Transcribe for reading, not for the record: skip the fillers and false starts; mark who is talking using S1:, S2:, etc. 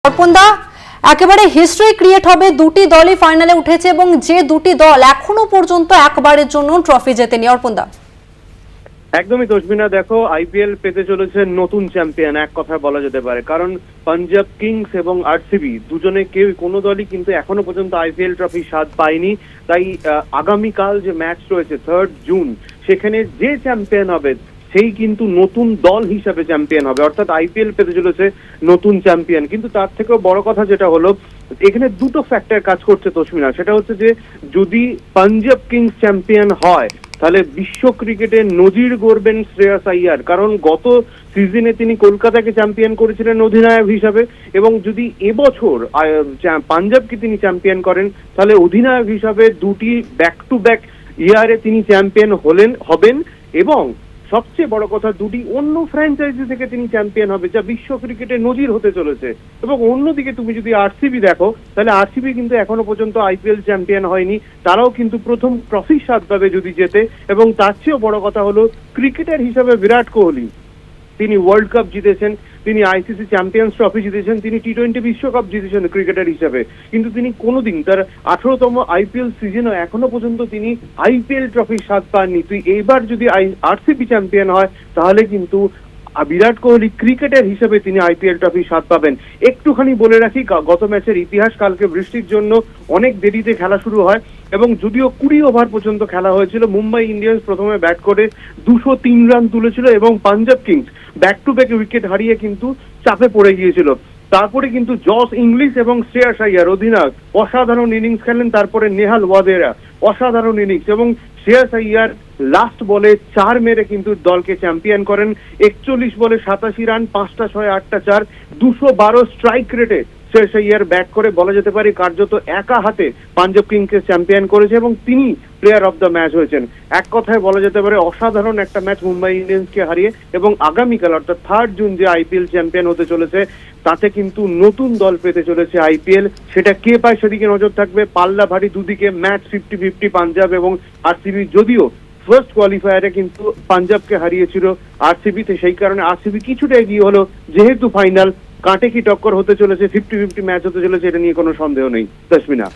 S1: অর্পণদা, একেবারে history create হবে, দুটি দলই ফাইনালে উঠেছে এবং যে দুটি দল এখনো পর্যন্ত একবারের জন্য ট্রফি জেতেনি। অর্পণদা,
S2: একদমই তসবিনা, দেখো আইপিএল পেতে চলেছে নতুন চ্যাম্পিয়ন, এক কথায় বলা যেতে পারে। কারণ পাঞ্জাব কিংস এবং আরসিবি দুজনে কোনো দলই কিন্তু এখনো পর্যন্ত আইপিএল ট্রফি স্বাদ পায়নি। তাই আগামীকাল যে ম্যাচ রয়েছে 3 জুন, সেখানে যে চ্যাম্পিয়ন হবে সেই কিন্তু নতুন দল হিসাবে চ্যাম্পিয়ন হবে, অর্থাৎ আইপিএল পেতে চলেছে নতুন চ্যাম্পিয়ন। কিন্তু তার থেকেও বড় কথা যেটা হলো, এখানে দুটো ফ্যাক্টর কাজ করছে তসমিনা। সেটা হচ্ছে যে যদি পাঞ্জাব কিংস চ্যাম্পিয়ন হয় তাহলে বিশ্ব ক্রিকেটে নজির গড়বেন শ্রেয়াস আইয়ার, কারণ গত সিজনে তিনি কলকাতাকে চ্যাম্পিয়ন করেছিলেন অধিনায়ক হিসাবে, এবং যদি এবছর পাঞ্জাবকে তিনি চ্যাম্পিয়ন করেন তাহলে অধিনায়ক হিসাবে দুটি ব্যাক টু ব্যাক ইয়ারে তিনি চ্যাম্পিয়ন হবেন। এবং সবচেয়ে বড় কথা, দুটি অন্য ফ্র্যাঞ্চাইজি থেকে তিনি চ্যাম্পিয়ন হবে, যা বিশ্ব ক্রিকেটে নজির হতে চলেছে। এবং অন্যদিকে তুমি যদি আরসিবি দেখো, তাহলে আরসিবি কিন্তু এখনো পর্যন্ত আইপিএল চ্যাম্পিয়ন হয়নি, তারাও কিন্তু প্রথম ট্রফি স্বাদ পাবে যদি জেতে। এবং তার চেয়েও বড় কথা হলো, ক্রিকেটার হিসাবে বিরাট কোহলি, তিনি ওয়ার্ল্ড কাপ জিতেছেন, তিনি আইসিসি চ্যাম্পিয়ন্স ট্রফি জিতেছেন, তিনি টি-20 বিশ্বকাপ জিতেছেন ক্রিকেটার হিসাবে, কিন্তু তিনি কোনোদিন তার 18তম আইপিএল সিজনে এখনো পর্যন্ত তিনি আইপিএল ট্রফির স্বাদ পাননি। তুই এইবার যদি আরসিবি চ্যাম্পিয়ন হয় তাহলে কিন্তু বিরাট কোহলি ক্রিকেটার হিসেবে তিনি আইপিএল ট্রফি স্বাদ পাবেন। একটুখানি বলে রাখি গত ম্যাচের ইতিহাস, কালকে বৃষ্টির জন্য অনেক দেরিতে খেলা শুরু হয় এবং যদিও 20 ওভার পর্যন্ত খেলা হয়েছিল, মুম্বাই ইন্ডিয়ান্স প্রথমে ব্যাট করে 203 রান তুলেছিল এবং Punjab Kings back to back wicket হারিয়ে কিন্তু চাপে পড়ে গিয়েছিল। তারপরে কিন্তু জস ইংলিশ এবং শ্রেয়াস আইয়ার অধিনায়ক অসাধারণ ইনিংস খেলেন, তারপরে নেহাল ওয়াদেরা অসাধারণ ইনিংস, এবং শ্রেয়াস আইয়ার লাস্ট বলে 4 মেরে কিন্তু দলকে চ্যাম্পিয়ন করেন। 41 বলে 87 রান, 5টা 6 8টা 4, 212 স্ট্রাইক রেটে শ্রেয়াস আইয়ার ব্যাট করে বলা যেতে পারে কার্যত একা হাতে পাঞ্জাব কিংসকে চ্যাম্পিয়ন করেছে এবং তিনি প্লেয়ার অফ দ্য ম্যাচ হয়েছেন। এক কথায় বলা যেতে পারে অসাধারণ একটা ম্যাচ মুম্বাই ইন্ডিয়ান্সকে হারিয়ে। এবং আগামীকাল অর্থাৎ 3 জুন যে আইপিএল চ্যাম্পিয়ন হতে চলেছে, তাতে কিন্তু নতুন দল পেতে চলেছে আইপিএল। সেটা কে পায় সেদিকে নজর থাকবে। পাল্লা ভারী দুদিকে ম্যাচ, 50-50 পাঞ্জাব এবং আরসিবি। যদিও ফার্স্ট কোয়ালিফায়ারে কিন্তু পাঞ্জাবকে হারিয়েছিল আরসিবিতে, সেই কারণে আরসিবি কিছুটা এগিয়ে হলো। যেহেতু ফাইনাল, কাটে কি টক্কর হতে চলেছে, 50-50 ম্যাচ হতে চলেছে, এটা নিয়ে কোনো সন্দেহ নেই। তসমিনা।